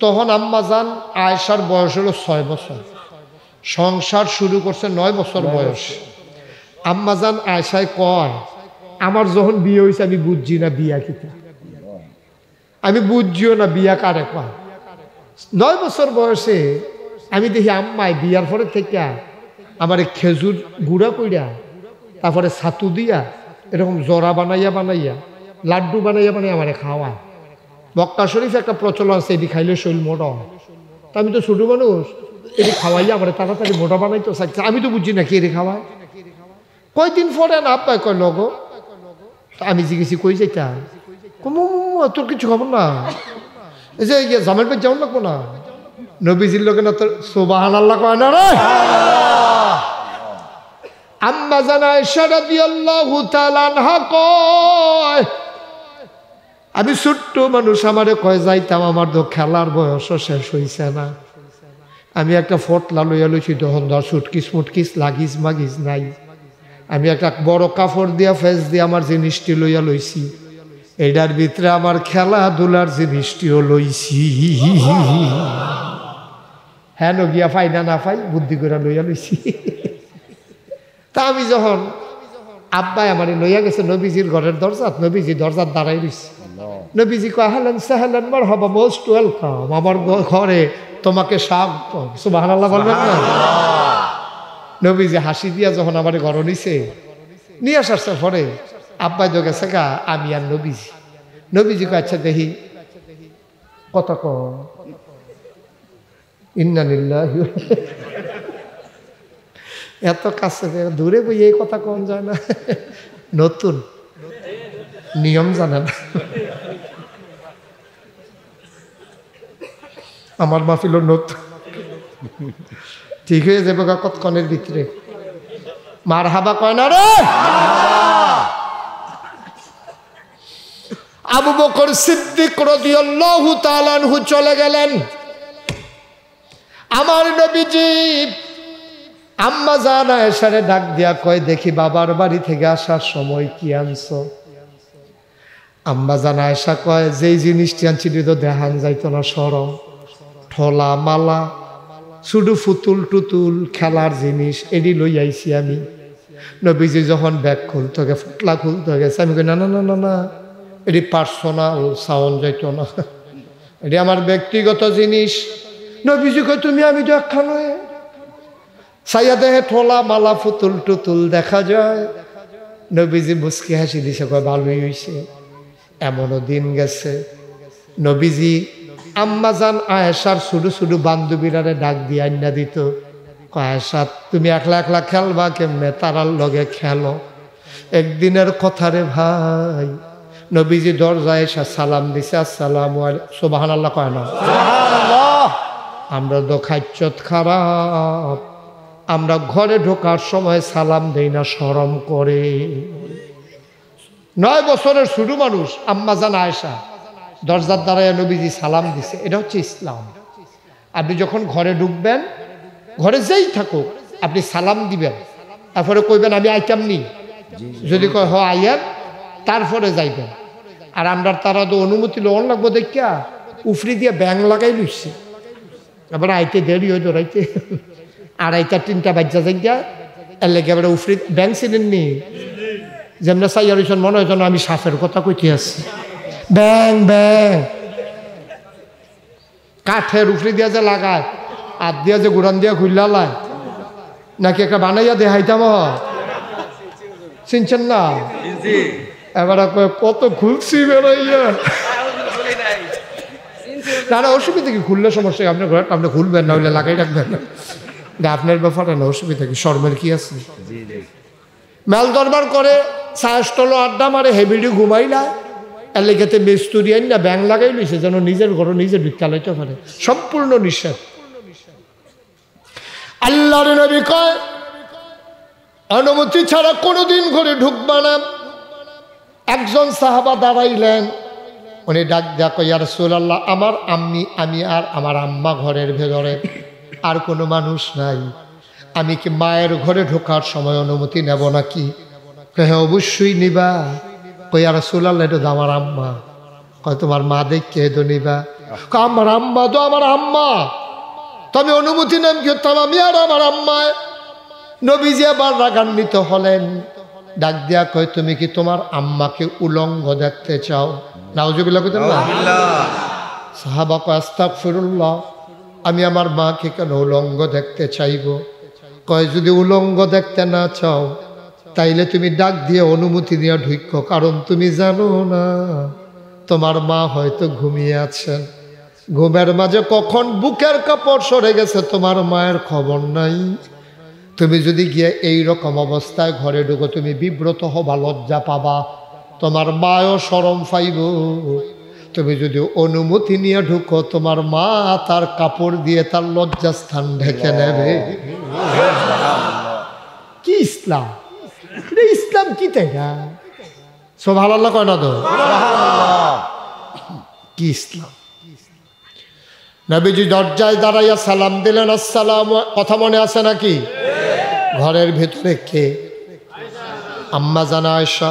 তখন আম্মাজান আয়েশার বয়স হলো 6 বছর, সংসার শুরু করছে 9 বছর বয়স। আম্মাজান আয়েশায় কয়, আমার যখন বিয়ে হইছে আমি বুঝছি না বিয়া কিতা, আমি বুঝছিও না বিয়া কারে কয়। 9 বছর বয়সে আমি দেখি আম্মায় বিয়ার পরে থেকে আমার খেজুর গুঁড়া কইরা, তারপরে ছাতু দিয়া, এরকম জরা বানাইয়া বানাইয়া, লাড্ডু বানাইয়া বানাইয়া আমার খাওয়ায়। মক্কা শরীফ একটা প্রচলন আছে, এটি খাইলে শরীর মোটা হয়। তা আমি তো ছোট মানুষ, এটি খাওয়াইয়া আমার তাড়াতাড়ি মোটা বানাইতো চাইছে। আমি তো বুঝছি না কি এটি খাওয়ায়। কয়দিন পরে না আব্বাই কয় লগো, আমি জিজ্ঞেসি কই যাইতা, তোর কিছু খবর না, এই যে জামাই পেয়ে যাও লাগবো না, নবীজির লোকে না তোর সুবহানাল্লাহ কয় না রে। আম্মাজান আয়েশা রাদিয়াল্লাহু তাআলা আনহা কয়, আমি ছোট্ট মানুষ, আমারে কয় যাইতাম, আমার তো খেলার বয়সও শেষ হইছে না, আমি একটা ফটলা লইয়া লইছি, তখন ধর সুটকিস মুটকিস লাগিস মাগিস নাই, আমি একটা বড় কাপড় দিয়া ফেস দিয়ে আমার জিনিসটি লইয়া লইছি, এটার ভিতরে আমার খেলাধুলার জিনিসটিও লইছি। হ্যাঁ গিয়া ফাই না না ফাই বুদ্ধি করে লইয়া লইছি। তা আমি যখন আব্বাই আমার লইয়া গেছে নবীজির ঘরের দরজা, নবীজি দরজার দাঁড়াই রইছে। নবীজি কয় আহলান সাহলান মারহাবা, মোস্ট ওয়েলকাম, আমার ঘরে তোমাকে স্বাগত। সুবহানাল্লাহ বলবেন না? নবীজি হাসি দিয়া যখন আমার ঘর নিয়ে আসার পরে আব্বাই তো গেছে গা, আমি আর নবীজি। নবীজি কয় আচ্ছা দেখি কত ক ইন্না লিল্লাহি, এত কাছে দূরে বই এই কথা কম যায় না, নতুন নিয়ম জানে না। আমার মাহফিল নতুন, ঠিক হয়ে যাবে কতক্ষণের ভিতরে। মার হাবা কয় না রে। আবু বকর সিদ্দিক রাদিয়াল্লাহু তাআলা আনহু চলে গেলেন। আমার নবীজি আম্মা জান আয়েশারে ডাক দিয়া কয় দেখি বাবার বাড়ি থেকে আসার সময় কি আনছো? আম্মা জান আয়েশা কয় যেই জিনিসটি আনছি তো দেখান যাইতো না, সরম ঠোলা মালা শুধু ফুতুল টুতুল খেলার জিনিস এডি লই আইছি আমি। নবীজি যখন ব্যাগ খুলতে গে ফুটলা খুলতে গেছে, আমি কই না না না না না, এটি পার্সোনাল সাউন্ড যাইতো না, এটি আমার ব্যক্তিগত জিনিস। নবীজি কয় তুমি আমি তো একখান সাইয়া দেহে ঠোলা মালা ফুতুল টুতুল দেখা যায়। নবীজি মুস্কি হাসি দিছে, কয় ভালোই হইছে। এমনও দিন গেছে নবীজি আম্মা জান আয়েশার শুধু শুধু বান্ধবীরারে ডাক দিয়ে আইনা দিত, কয় আয়েশা তুমি একলা একলা খেলবা কেমনে, তারার লগে খেলো। একদিনের কথা রে ভাই, নবীজি দরজায় এসে সালাম দিছে, আসসালামু আলাইকুম। সুবহানাল্লাহ কয় না? আমরা তো খাইচ্ছত খারাপ, আমরা ঘরে ঢোকার সময় সালাম দেই না, শরম করে। 9 বছরের ছোট মানুষ আম্মা জান আয়েশা দরজার দ্বারায় নবীজি সালাম দিছে। এটা হচ্ছে ইসলাম। আপনি যখন ঘরে ঢুকবেন, ঘরে যেই থাকুক আপনি সালাম দিবেন, তারপরে কইবেন আমি আইতাম নি, যদি কয় হ আইয়ার, তারপরে যাইবেন। আর আমরা তারা তো অনুমতি লোন লাগবো দেখিয়া উফরি দিয়ে ব্যাং লাগাই লইছে, আবার আইতে দেরি হয়ে দৌড়াইতে 2:30 3টা বাজ্যা যাইয়া এর লেগে আবার উফরি ব্যাং ছিলেন নি, যেমন সাইয়ার হইছেন মনে হয় যেন আমি সাপের কথা কইতে আছি। ব্যাং ব্যাং কাঠের উফরি দিয়া যে লাগায়, আর দিয়া যে গুড়ান দিয়া খুললা লায়, নাকি একটা বানাইয়া দেখাইতাম, চিনছেন না? এবার কত খুলছি বেরোইয়া, না অসুবিধা কি, খুললে সমস্যা, আপনার ঘরে আপনি খুলবেন না, হইলে লাগাই রাখবেন না, আপনার ব্যাপারে না, অসুবিধা কি, শর্মের কি আছে? মেল দরবার করে সায়স্তল আড্ডা মারে, হেবিডি ঘুমাইলা, এর লেগেতে মেস্তুরি আইন না ব্যাং লাগাই লইছে যেন নিজের ঘরে নিজে ঢুকা লাইতে পারে, সম্পূর্ণ নিষেধ। আল্লাহর নবী কয় অনুমতি ছাড়া কোনোদিন ঘরে ঢুকবা না। একজন সাহাবা দাঁড়াইলেন, উনি ডাক দেয়া কয় ইয়া রাসূলুল্লাহ, আমার আমি আর আমার আম্মা ঘরের ভেতরে, আর কোনো মানুষ নাই, আমি কি মায়ের ঘরে ঢোকার সময় অনুমতি নেব নাকি? হ্যাঁ অবশ্যই নিবা। কই ইয়া রাসূলুল্লাহ, এটা তো আমার আম্মা। কয় তোমার মা দেখে তো নিবা? আমার আম্মা তো আমার আম্মা, তো আমি অনুমতি নেন কি করতাম, আমি আর আমার আম্মায়। নবীজি আবার রাগান্বিত হলেন, ডাক দিয়া কয় তুমি কি তোমার আম্মাকে উলঙ্গ দেখতে চাও? নাউজুবিল্লাহ কইতেন না? সাহাবা কয় আস্তাগফিরুল্লাহ, আমি আমার মাকে কেন উলঙ্গ দেখতে চাইব? কয় যদি উলঙ্গ দেখতে না চাও তাইলে তুমি ডাক দিয়ে অনুমতি নিয়ে ঢুকো, কারণ তুমি জানো না তোমার মা হয়তো ঘুমিয়ে আছেন, ঘুমের মাঝে কখন বুকের কাপড় সরে গেছে তোমার মায়ের খবর নাই। তুমি যদি গিয়ে এই রকম অবস্থায় ঘরে ঢুকো, তুমি বিব্রত হবা, লজ্জা পাবা, তোমার মাও শরম পাইব। তুমি যদি অনুমতি নিয়ে ঢুকো, তোমার মা তার কাপড় দিয়ে তার লজ্জাস্থান ঢেকে নেবে। কি ইসলাম? ইসলাম কি তাই না? সুবহানাল্লাহ কয় না তো? কি ইসলাম? নবীজি দরজায় দাঁড়াইয়া সালাম দিলেন, আসসালামু, কথা মনে আছে নাকি? ঘরের ভেতরে কে? আম্মা জান আয়েশা।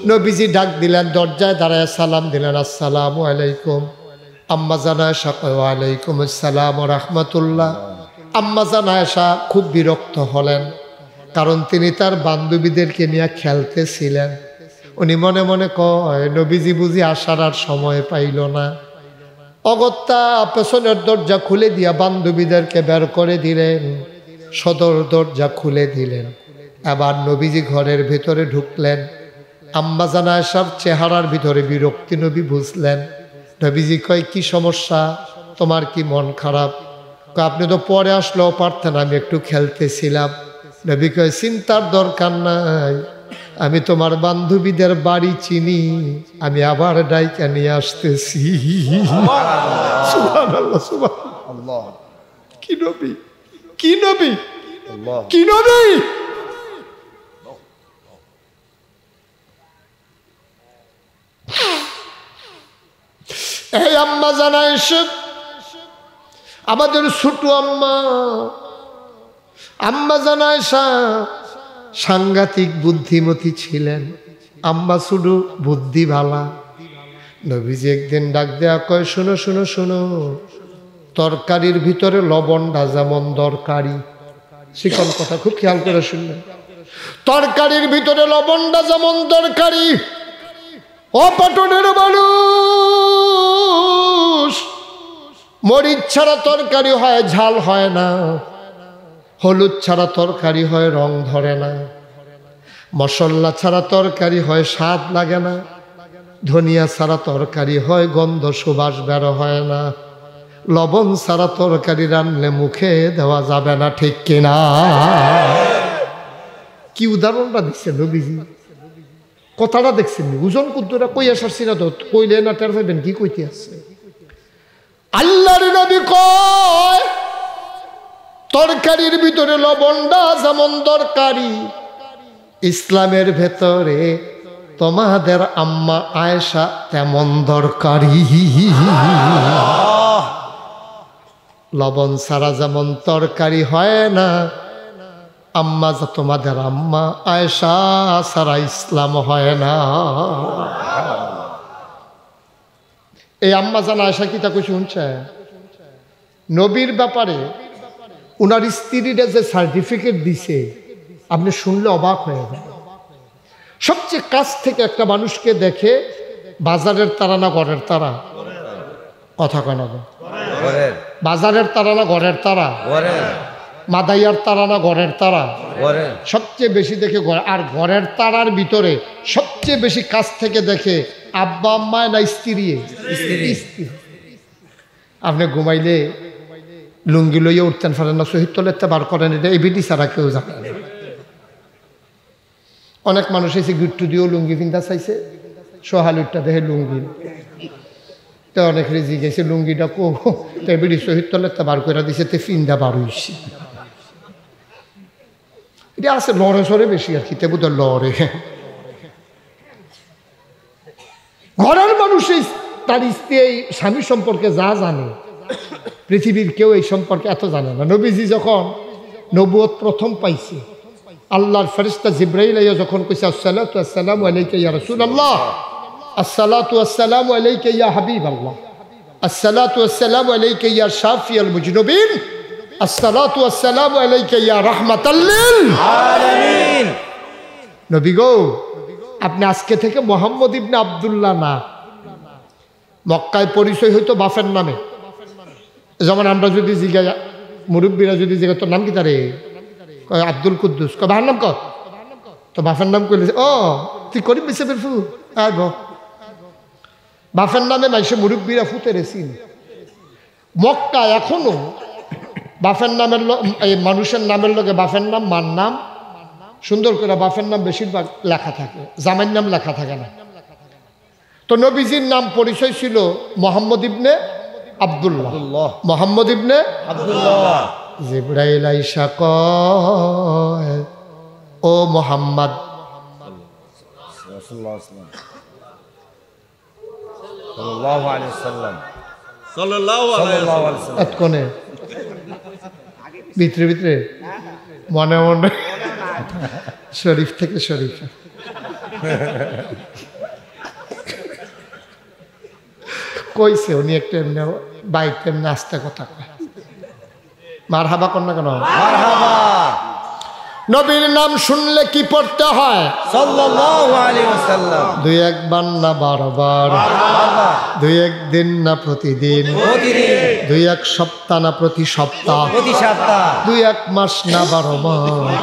নবীজি ডাক দিলেন, দরজায় দাঁড়াইয়া সালাম দিলেন, আসসালামু আলাইকুম। আম্মা জান আয়েশা কয় ওয়ালাইকুম আসসালাম ওয়া রাহমাতুল্লাহ। আম্মা জান আয়েশা খুব বিরক্ত হলেন, কারণ তিনি তার বান্ধবীদেরকে নিয়ে খেলতেছিলেন। উনি মনে মনে কয় নবীজি বুঝি আসার আর সময় পাইল না। অগত্যা পেছনের দরজা খুলে দিয়া বান্ধবীদেরকে বের করে দিলেন, সদর দরজা খুলে দিলেন। এবার নবীজি ঘরের ভেতরে ঢুকলেন। আম্মা জান আয়েশার চেহারার ভিতরে বিরক্তি নবী বুঝলেন। নবীজি কয় কি সমস্যা, তোমার কি মন খারাপ? কয় আপনি তো পরে আসলেও পারতেন, আমি একটু খেলতেছিলাম। নবী কয় চিন্তার দরকার নাই, আমি তোমার বান্ধবীদের বাড়ি চিনি, আমি আবার ডাইকা নিয়ে আসতেছি। সুবহানাল্লাহ, সুবহানাল্লাহ। কি নবী, কি নবী, কি নবী! এই আম্মা জান আয়েশা, আমাদের ছোট আম্মা, আম্মা জান আয়েশা সাংঘাতিক বুদ্ধিমতী ছিলেন। আম্মা শুধু বুদ্ধি ভালা। নবীজি একদিন ডাক দেয়া কয় শোনো শোনো শোনো, তরকারির ভিতরে লবণটা যেমন দরকারি, শিকল কথা খুব খেয়াল করে শুনবেন, তরকারির ভিতরে লবণটা যেমন দরকারি, অপাটনের মানুষ মরিচ ছাড়া তরকারি হয় ঝাল হয় না, হলুদ ছাড়া তরকারি হয় রং ধরে না, মশলা ছাড়া তরকারি হয় স্বাদ লাগে না, ধনিয়া ছাড়া তরকারি হয় গন্ধ সুবাস বের হয় না, লবণ ছাড়া তরকারি রান্নলে মুখে দেওয়া যাবে না, ঠিক কিনা? কি উদাহরণটা দিচ্ছে নবীজি, কথাটা দেখছেন, ওজন কুদ্দুরা কই আসারছি না তো, কইলে না টের পাইবেন কি কইতে আসছে। আল্লাহর নবী কয় তরকারির ভিতরে লবণটা যেমন দরকারি, ইসলামের ভেতরে তোমাদের আম্মা আয়েশা তেমন দরকারি। লবণ ছাড়া যেমন তরকারি হয় না, আম্মা তোমাদের আম্মা আয়েশা ছাড়া ইসলাম হয় না। এই আম্মা জান আয়েশা কি তা কই শুনছে? নবীর ব্যাপারে উনার স্ত্রীরা যে সার্টিফিকেট দিছে আপনি শুনলে অবাক হয়ে যাবেন। সবচেয়ে কাছ থেকে একটা মানুষকে দেখে বাজারের তারা না ঘরের তারা, কথা কয় না, বাজারের তারা না ঘরের তারা, মাদাইয়ার তারা না ঘরের তারা, সবচেয়ে বেশি দেখে ঘরে। আর ঘরের তারার ভিতরে সবচেয়ে বেশি কাছ থেকে দেখে আব্বা আম্মা না স্ত্রী? স্ত্রী। আপনি ঘুমাইলে লুঙ্গি লইয়া উঠতেন পারেন না, শহীদ তলেতে বার করেন, এটা এবিডি ছাড়া কেউ জানে না। অনেক মানুষ এসে গিট্টু দিয়েও লুঙ্গি পিন্ধা চাইছে, সোহালুরটা দেখে লুঙ্গি, তো অনেক রেজি গেছে লুঙ্গিটা কো, তো এবিডি শহীদ তলেতে বার করে দিছে, তে ফিন্দা বার হইছে। এটা আছে লড়ে সরে বেশি আর কি, তে বোধ লড়ে। ঘরের মানুষ তার স্ত্রী স্বামী সম্পর্কে যা জানে পৃথিবীর কেউ এই সম্পর্কে এত জানে না। নবীজি যখন নবুয়ত প্রথম পাইছে, আল্লাহর ফেরেশতা জিবরাইল আইয়া যখন কইছে আসসালাতু আসসালামু আলাইকা ইয়া রাসূলুল্লাহ, আসসালাতু আসসালামু আলাইকা ইয়া হাবিবাল্লাহ, আসসালাতু আসসালামু আলাইকা ইয়া শাফিয়াল মুজনুবিন, আসসালাতু আসসালামু আলাইকা ইয়া রাহমাতাল লিল আলামিন। নবী গো, আপনি আজকে থেকে মোহাম্মদ ইবনে আব্দুল্লাহ না, মক্কায় পরিচয় হইতো বাফের নামে। যেমন আমরা যদি জিজ্ঞাসা, মুরব্বীরা যদি জিজ্ঞাসা তোর নাম কি, তারে আব্দুল কুদ্দুস, বাহার নাম কত, তো বাফের নাম কইলে ও তুই করিম বিসেবের ফু আগ, বাফের নামে মাইসে মুরব্বীরা ফুতে রেসিন। মক্কা এখনো বাফের নামের এই মানুষের নামের লগে বাফের নাম, মার নাম, সুন্দর করে বাফের নাম বেশিরভাগ লেখা থাকে, জামাইয়ের নাম লেখা থাকে না। তো নবীজির নাম পরিচয় ছিল মোহাম্মদ ইবনে আব্দুল্লাহ, মোহাম্মদ ইবনে আব্দুল্লাহ। জিবরাইল আইসা কয় ও মোহাম্মদ, এতক্ষণে ভিতরে ভিতরে মনে মনে শরীফ থেকে শরীফ কইছে, উনি একটা এমনি বাইক এমনি আস্তে কথা কয়, মারহাবা কর না কেন? নবীর নাম শুনলে কি পড়তে হয়? সাল্লাল্লাহু আলাইহি ওয়াসাল্লাম। দুই একবার না বারবার, দুই একদিন না প্রতিদিন, দুই এক সপ্তাহ না প্রতি সপ্তাহ, দুই এক মাস না 12 মাস,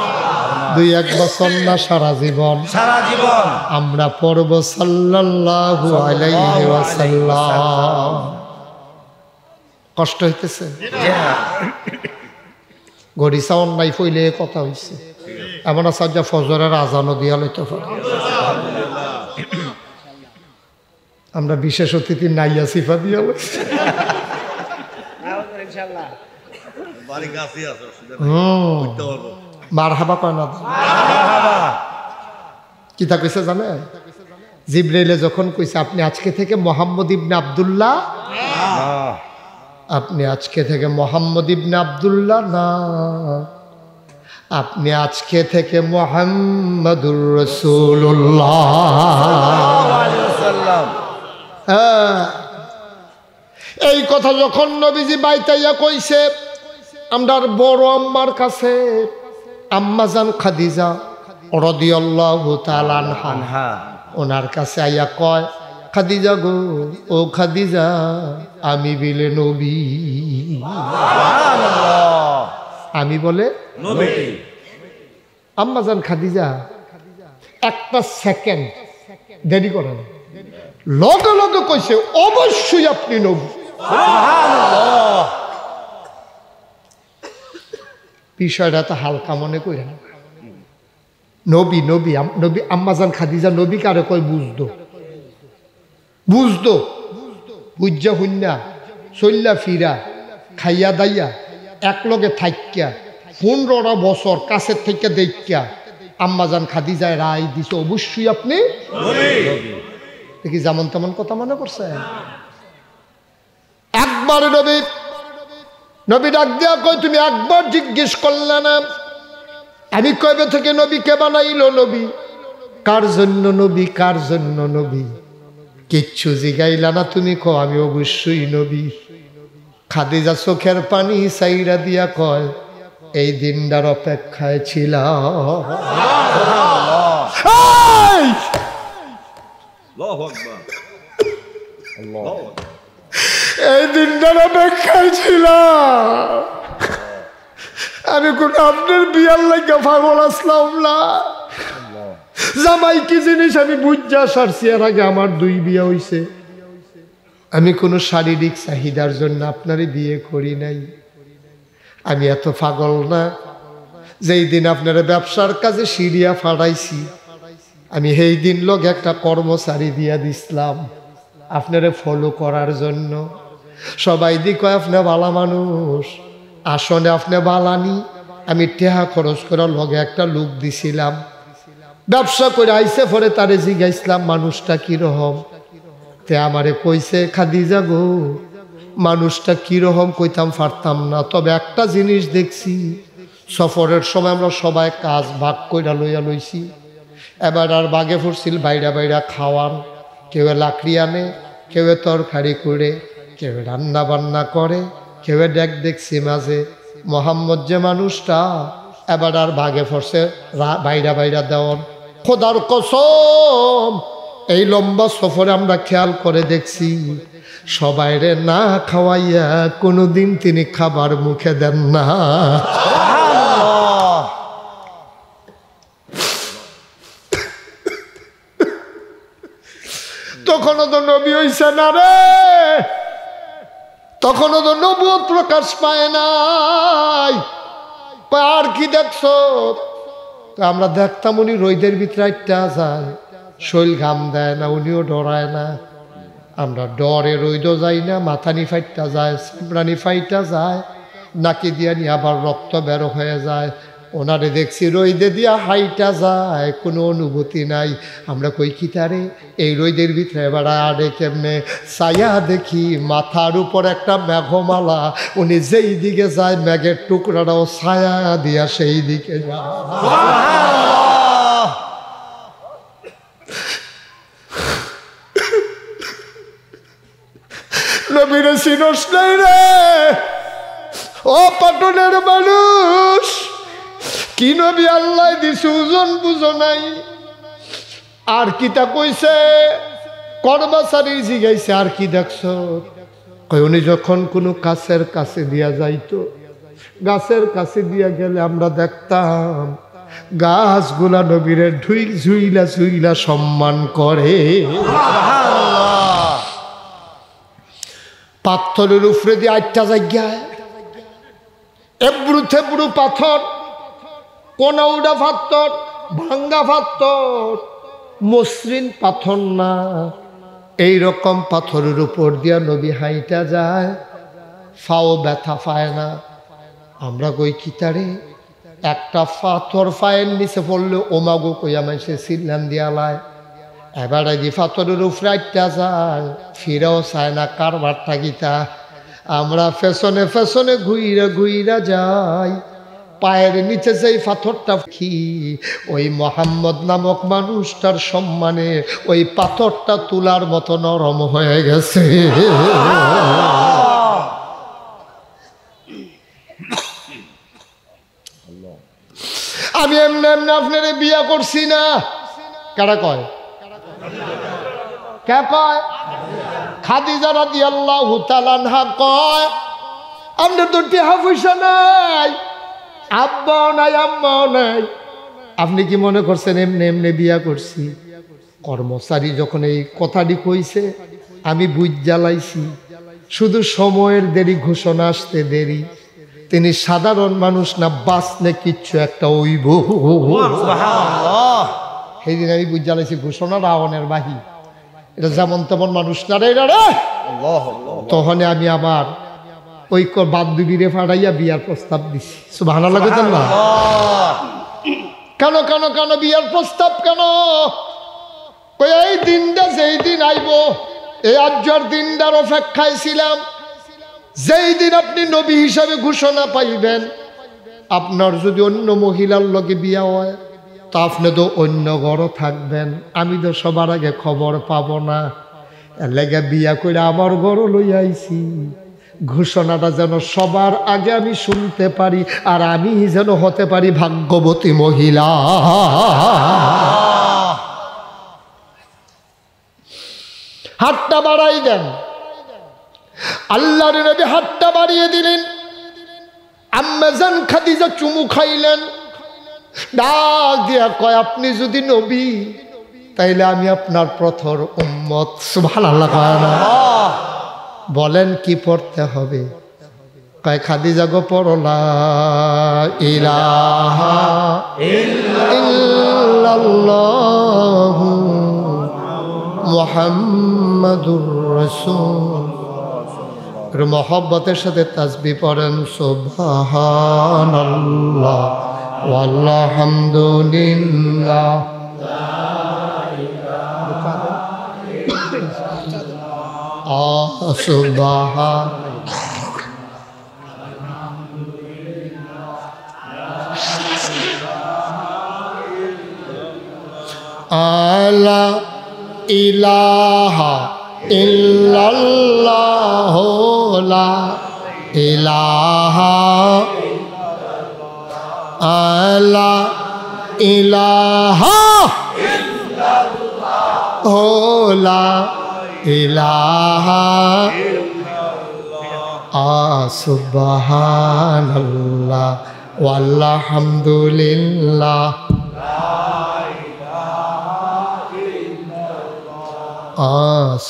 দুই এক বছর না সারা জীবন আমরা পড়ব সাল্লাল্লাহু আলাইহি ওয়াসাল্লাম। কষ্ট হইতেছে? গড়ি সাউন্ড নাই ফইলে কথা হইছে। এমন আছে যে ফজরের আজানও দিয়া লইতে পারে। আমরা বিশেষ অতিথি নাইয়া সিফা দিয়া লইছি। মারহাবা কয় না? কি তা কইছে জানে? জিবরাইলে যখন কইছে আপনি আজকে থেকে মোহাম্মদ ইবনে আব্দুল্লাহ, আপনি আজকে থেকে মোহাম্মদ ইবনে আব্দুল্লাহ না, আপনি আজকে থেকে মুহাম্মাদুর রাসূলুল্লাহ। এই কথা যখন নবীজি বাইতাইয়া কইছে, আমরার বড় আম্মার কাছে আম্মাজান খাদিজা রাদিয়াল্লাহু তাআলা আনহা ওনার কাছে আইয়া কয়, খাদিজা গো, ও খাদিজা, আমি বিলে নবী। আমি বলে নবী। আম্মাজান খাদিজা একটা সেকেন্ড দেরি করে না, লগে লগে কইছে অবশ্যই আপনি নবী। বিষয়টা তো হালকা মনে করি না। নবী নবী নবী আম্মাজান খাদিজা নবী কারে কয় বুঝতো, বুঝতো, বুঝা হুন্না চল্লা ফিরা খাইয়া দাইয়া একলগে থাইক্যা 15টা বছর কাছের থেকে দেখিয়া আম্মাজান খাদিজায় রায় দিছে অবশ্যই আপনি দেখি যেমন তেমন কথা মনে করছে। একবার নবী ডাক দিয়া কয়, তুমি একবার জিজ্ঞেস করলে না আমি কবে থেকে নবীকে বানাইল নবী, কার জন্য নবী, কার জন্য নবী, কিচ্ছু জিগাইলা না তুমি কো আমি অবশ্যই নবী। খাদিজা চোখের পানি সাইরা দিয়া কয়, এই দিনটার অপেক্ষায় ছিলাম। এই দিনটার অপেক্ষায় ছিলাম। আমি কোন আপনার বিয়ার লাগে পাগল আসলাম না। জামাই কি জিনিস আমি বুঝা সারছি। এর আগে আমার 2 বিয়া হইছে। আমি কোনো শারীরিক চাহিদার জন্য আপনারই বিয়ে করি নাই। আমি এত পাগল না। যেই দিন আপনারা ব্যবসার কাজে সিরিয়া ফাড়াইছি, আমি সেই দিন লোক একটা কর্মচারী দিয়া দিছিলাম আপনারে ফলো করার জন্য। সবাই দি কয় আপনি বালা মানুষ, আসনে আপনি বালানি। আমি টেহা খরচ করার লগে একটা লোক দিছিলাম, ব্যবসা করে আইসে পরে তারে জিজ্ঞাসলাম মানুষটা কিরকম। তে আমারে কইছে, খাদিজা গো, মানুষটা কিরকম কইতাম পারতাম না, তবে একটা জিনিস দেখছি, সফরের সময় আমরা সবাই কাজ ভাগ কইরা লইয়া লইছি। এবার আর বাগে ফুরছিল বাইরা বাইরা খাওয়ান, কেউ লাকড়ি আনে, কেউ তরকারি করে, কেউ রান্না বান্না করে, কেউ দেখছি মাঝে মোহাম্মদ যে মানুষটা এবার আর ভাগে ফরছে বাইরা বাইরা দেওয়ান। খোদার কসম এই লম্বা সফরে আমরা খেয়াল করে দেখছি সবাইরে না খাওয়াইয়া কোনোদিন তিনি খাবার মুখে দেন না। তখনও তো নবী হইছে না রে, তখনও তো নবুয়ত প্রকাশ পায় নাই। আর কি দেখছো? আমরা দেখতাম উনি রোদের ভিতরে একটা যায়, শৈল ঘাম দেয় না, উনিও ডরায় না। আমরা ডরে রইদও যাই না, মাথানি ফাইটটা যায়, চামড়ানি ফাইটা যায়, নাকি দিয়া নিয়ে আবার রক্ত বের হয়ে যায়। ওনারে দেখছি রইদে দিয়া হাইটা যায়, কোনো অনুভূতি নাই। আমরা কই কি তারে এই রইদের ভিতরে এবার আরে কেমনে ছায়া দেখি মাথার উপর একটা মেঘমালা, উনি যেই দিকে যায় মেঘের টুকরাটাও ছায়া দিয়া সেই দিকে যায়। নবীরে চিনস নাই রে ও পাটনের মানুষ, কি নবী আল্লাহ দিছে ওজন বুঝো নাই। আর কিতা কইছে কর্মচারী জিগাইছে আর কি দেখছো? কই উনি যখন কোনো গাছের কাছে দিয়া যাইতো, গাছের কাছে দিয়া গেলে আমরা দেখতাম গাছগুলা নবীরে ঝুইলা ঝুইলা সম্মান করে। পাথরের উপরে দিয়ে 8টা জায়গায় এবড়ু থেবড়ু পাথর, কোনাউডা পাথর, ভাঙ্গা পাথর, মসৃণ পাথর না, এইরকম পাথরের উপর দিয়া নবী হাইটা যায়, ফাও ব্যথা পায় না। আমরা কই কিতারে একটা পাথর পায়ের নিচে পড়লে ওমাগো কইয়া মাইসে সিল্লান দিয়ালায়। এবারে যে পাথরের উপরে 8টা যায়, ফিরেও চায় না কারবারটা গীতা। আমরা পেছনে পেছনে ঘুইরা ঘুইরা যাই, পায়ের নিচে যেই পাথরটা কি ওই মোহাম্মদ নামক মানুষটার সম্মানে ওই পাথরটা তুলার মতো নরম হয়ে গেছে। আমি এমনি এমনি আপনারে বিয়া করছি না। কারা কয়? কে কয়? খাদিজা রাদিয়াল্লাহু তাআলা আনহা কয় আপনার তো টিহা পয়সা নাই, আব্বাও নাই আম্মাও নাই, আপনি কি মনে করছেন এমনি এমনি বিয়া করছি? কর্মচারী যখন এই কথাটি কইছে আমি বুঝ জ্বালাইছি, শুধু সময়ের দেরি, ঘোষণা আসতে দেরি। তিনি সাধারণ মানুষ না, বাঁচলে কিচ্ছু একটা ওইব। সেই দিন আমি বুঝ জ্বালাইছি ঘোষণা রাওয়ানের বাহি, এটা যেমন তেমন মানুষ না রে। তখন আমি আমার ওই বান্ধবীরে ফাড়াইয়া বিয়ার প্রস্তাব দিছি। সুবহানাল্লাহ কইতেন না? কেন কেন কেন বিয়ার প্রস্তাব কেন? কই এই দিনটা যেই দিন আইব, এই আজ্জর দিনটার অপেক্ষায় ছিলাম। যেই দিন আপনি নবী হিসাবে ঘোষণা পাইবেন, আপনার যদি অন্য মহিলার লগে বিয়া হয় তা আপনি তো অন্য ঘরও থাকবেন, আমি তো সবার আগে খবর পাবো না। এর লেগে বিয়া করে আমার ঘরও লই আইছি, ঘোষণাটা যেন সবার আগে আমি শুনতে পারি, আর আমি যেন হতে পারি ভাগ্যবতী মহিলা। হাতটা বাড়াই দেন। আল্লাহর নবী হাতটা বাড়িয়ে দিলেন, আম্মা জান খাদিজা চুমু খাইলেন, ডাক দিয়া কয় আপনি যদি নবী তাইলে আমি আপনার প্রথম উম্মত। সুবহানাল্লাহ কয় না? বলেন কি পড়তে হবে? কয় খাদিজা গো পড়ো লা ইলাহা ইল্লাল্লাহু মুহাম্মাদুর রাসূল। মহব্বতের সাথে তাসবিহ পড়েন সুবহানাল্লাহ ওয়ালহামদুলিল্লাহ। সুবহান আলা ইলাহা ইল্লাল্লাহ লা ইলাহা আলা ইলাহা ইল্লাল্লাহ লা ইলাহা সুবহানাল্লাহ ওয়ালহামদুলিল্লাহ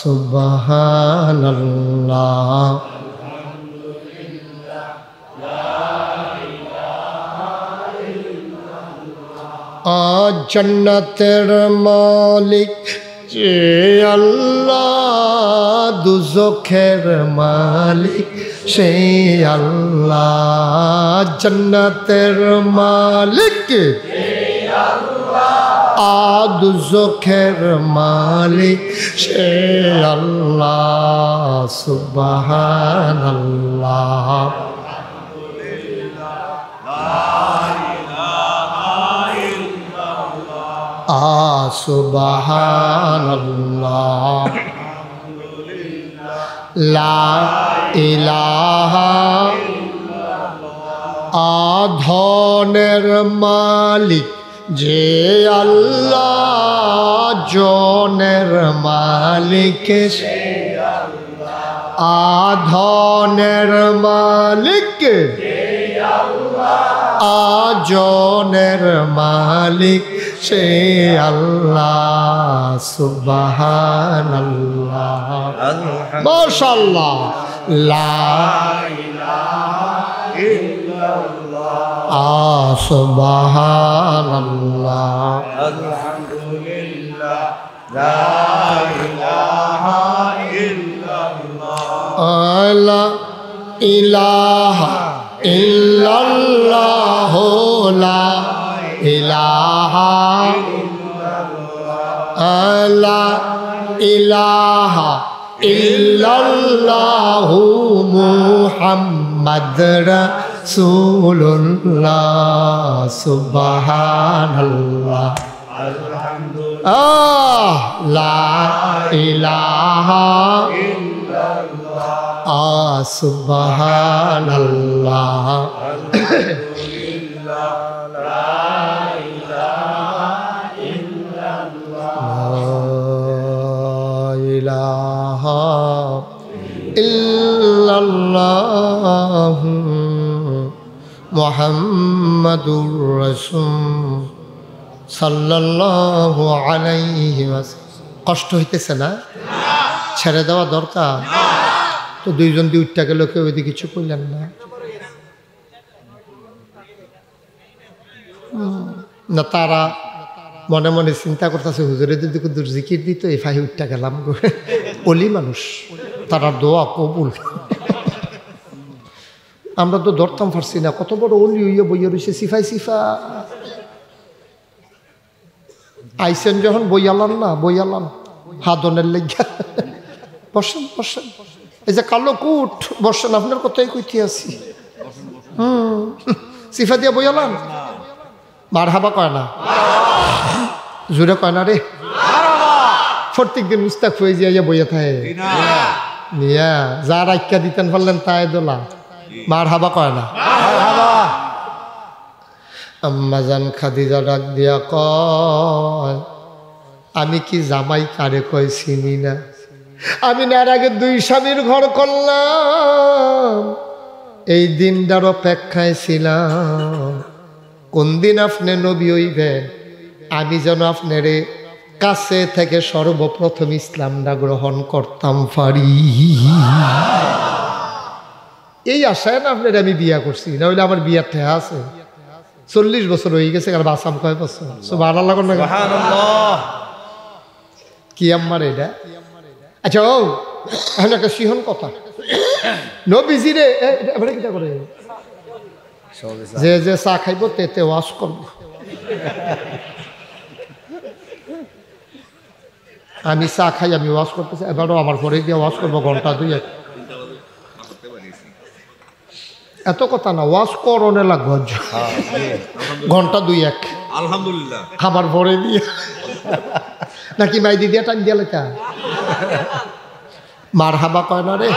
সুবহানাল্লাহ। জান্নাতের মালিক যে আল্লাহ, দুজখের মালিক সেই আল্লাহ। জান্নাতের মালিক দুজখের মালিক সে আল্লাহ। সুবহানাল্লাহ সুবহানাল্লাহ লা ইলাহা আধনের মালিক যে আল্লাহ, জনের মালিক সে আল্লাহ। আধনের মালিক আজনের মালিক সে আল্লাহ। সুবহানাল্লাহ, মাশাআল্লাহ। লা ইলাহা ইল্লাল্লাহ, সুবহানাল্লাহ, আলহামদুলিল্লাহ, লা ইলাহা ইল্লাল্লাহ, লা ইলাহা ইল্লাল্লাহ, লা ইলাহা লা ইলাহা ইল্লাল্লাহ, মুহাম্মদ রাসূলুল্লাহ। সুবহানাল্লাহ, আলহামদুলিল্লাহ, লা ইলাহা ইল্লাল্লাহ, সুবহানাল্লাহ। আলহামদুলিল্লাহ, লা ইলাহা ইল্লাল্লাহ, লা ইলাহা ইল্লাল্লাহ, মুহাম্মাদুর রাসূল সাল্লাল্লাহু আলাইহি ওয়াসাল্লাম। কষ্ট হইতেছে না? ছেড়ে দেওয়া দরকার তো। দুইজন দিয়ে উঠতে গেল, কেউ এদিকে কিছু করলেন না। না, তারা মনে মনে চিন্তা করতেছে, হুজুরে যদি কুদুর জিকির দিত এই ফাহি উঠতে গেলাম গো। অলি মানুষ, তারা দোয়া কবুল। আমরা তো ধরতাম পারছি না, কত বড় অলি হইয়া বইয়া রয়েছে। সিফাই সিফা আইসেন যখন বইয়ালাম না, বইয়ালাম হাদনের লেগা। বসেন বসেন, এই যে কালো কুট, বসেন, আপনার কথাই কইতে আছি। সিফা দিয়া বইয়ালাম, মারহাবা কয় না, জোরে কয় না রে। প্রত্যেক দিন মুস্তাক হয়ে যাইয়া বইয়া থাকে নিয়া, যার আজ্ঞা দিতেন পারলেন তাই দোলা, মারহাবা কয় না। আম্মাজান খাদিজা ডাক দিয়া কয়, আমি কি জামাই কারে কয় চিনি না? আমি না এর আগে 2 স্বামীর ঘর করলাম, এই দিনটার অপেক্ষায় ছিলাম। কোন দিন আপনি নবী হইবেন, আমি যেন আপনারে কাছে থেকে সর্বপ্রথম ইসলামটা গ্রহণ করতাম পারি। এই আশায় না আপনার আমি বিয়া করছি, না হইলে আমার বিয়ার ঠেহা আছে। 40 বছর হয়ে গেছে, আর বাসাম কয় বছর। সুবহানাল্লাহ, সুবহানাল্লাহ। কি আমার এটা? আচ্ছা, ও এখন একটা সিহন কথা, নবীজি রে এবারে কিটা করে যে যে চা খাইব তেতে ওয়াশ করব। আমি চা খাই, আমি ওয়াশ করতেছি, এবারও আমার পরে দিয়ে ওয়াশ করবো ঘন্টা 2-1। এত কথা না, ওয়াশ করণে লাগবে ঘন্টা 2-1। আলহামদুলিল্লাহ, আমার পরে দিয়ে নাকি মাই দিদি টাইম দিয়ে লেখা মারহাবা কয় না রে।